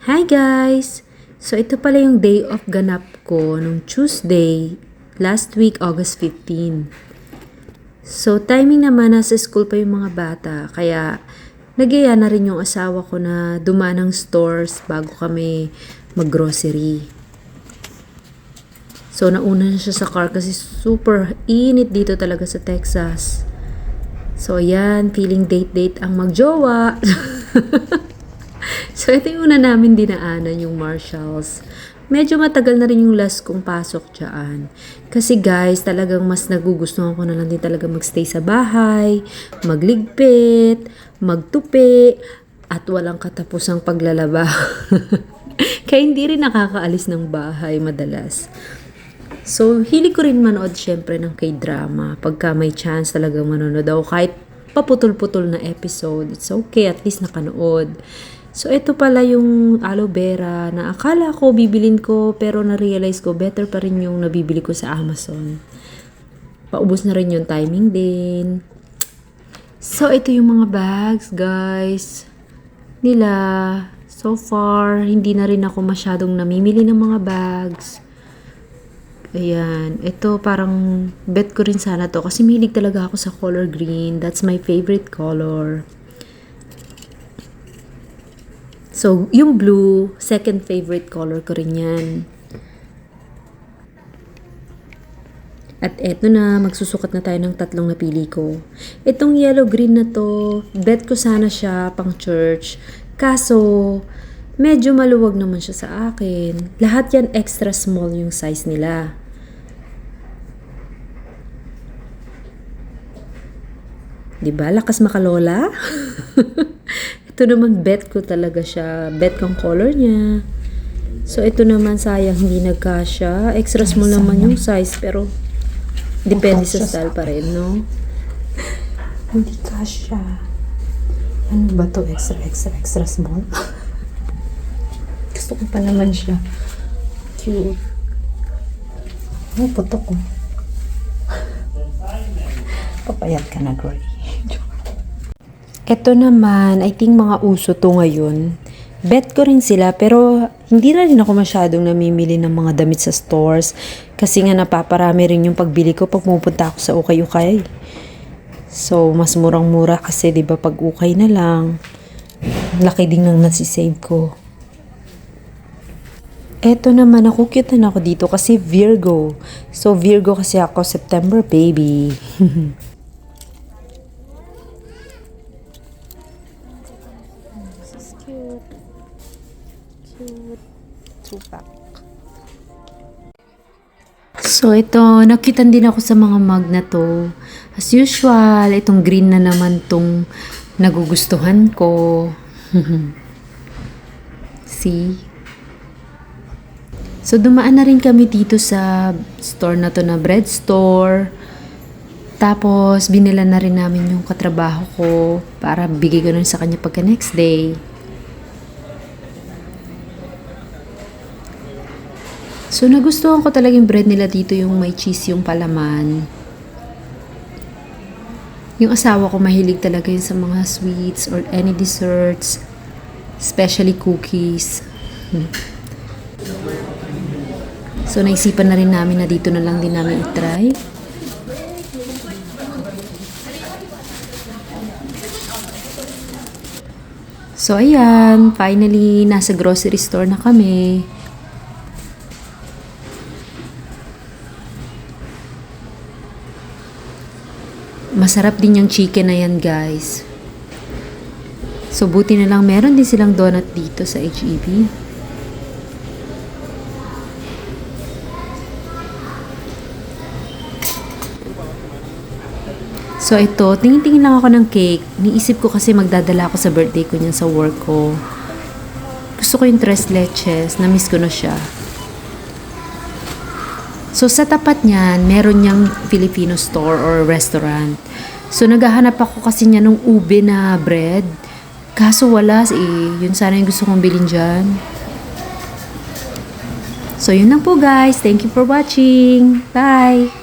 Hi guys! So ito pala yung day of ganap ko nung Tuesday, last week, August 15. So timing naman, nasa school pa yung mga bata, kaya nag-iya na rin yung asawa ko na dumaan ng stores bago kami mag-grocery. So nauna na siya sa car kasi super init dito talaga sa Texas. So ayan, feeling date ang magjowa. So, ito yung una namin dinaanan, yung Marshalls. Medyo matagal na rin yung last kong pasok dyan. Kasi guys, talagang mas nagugustuhan ko na lang din talaga magstay sa bahay, magligpit, magtupi, at walang katapusang paglalaba. Kaya hindi rin nakakaalis ng bahay madalas. So, hilig ko rin manood syempre ng K-drama. Pagka may chance talagang manonood ako, kahit paputol-putol na episode, it's okay, at least nakanood. So, ito pala yung aloe vera na akala ko bibilin ko pero na-realize ko better pa rin yung nabibili ko sa Amazon. Paubos na rin yung timing din. So, ito yung mga bags, guys. Nila. So far, hindi na rin ako masyadong namimili ng mga bags. Ayan. Ito parang bet ko rin sana to kasi mahilig talaga ako sa color green. That's my favorite color. So, yung blue, second favorite color ko rin yan. At eto na, magsusukat na tayo ng tatlong napili ko. Itong yellow-green na to, bet ko sana siya pang church. Kaso, medyo maluwag naman siya sa akin. Lahat yan extra small yung size nila. Diba? Lakas makalola? Ito naman, bet ko talaga siya. Bet kong color niya. So, ito naman, sayang hindi nagkasya. Extra small naman yung size, pero depende sa style pa rin, no? Hindi kasya. Ano ba to? Extra small? Gusto ko pa naman siya. Cute. Oh, putok ko. Papayat ka na, Glory. Ito naman, I think mga uso to ngayon. Bet ko rin sila pero hindi na rin ako masyadong namimili ng mga damit sa stores kasi nga napaparami rin yung pagbili ko pag pupunta ako sa ukay-ukay. So, mas murang-mura kasi 'di ba pag ukay na lang. Laki din ng nasisave ko. Eto naman, ako cute na ako dito kasi Virgo. So, Virgo kasi ako, September baby. Tupak. So, ito, nakitan din ako sa mga mug na to. As usual, itong green na naman tong nagugustuhan ko. See? So, dumaan na rin kami dito sa store na to na bread store. Tapos, binila na rin namin yung katrabaho ko para bigay ko nun sa kanya pagka next day. So, nagustuhan ko talaga yung bread nila dito, yung may cheese yung palaman. Yung asawa ko mahilig talaga yun sa mga sweets or any desserts, especially cookies. So, naisipan na rin namin na dito na lang din namin itry. So, ayan, finally, nasa grocery store na kami. Masarap din yung chicken na yan, guys. So, buti na lang meron din silang donut dito sa H-E-B. So, ito, tingin-tingin lang ako ng cake. Niisip ko kasi magdadala ako sa birthday ko niyan sa work ko. Gusto ko yung tres leches. Na-miss ko na siya. So, sa tapat niyan, meron niyang Filipino store or restaurant. So, naghahanap ako kasi niya ng ube na bread. Kaso wala Yun sana yung gusto kong bilhin dyan. So, yun lang po guys. Thank you for watching. Bye!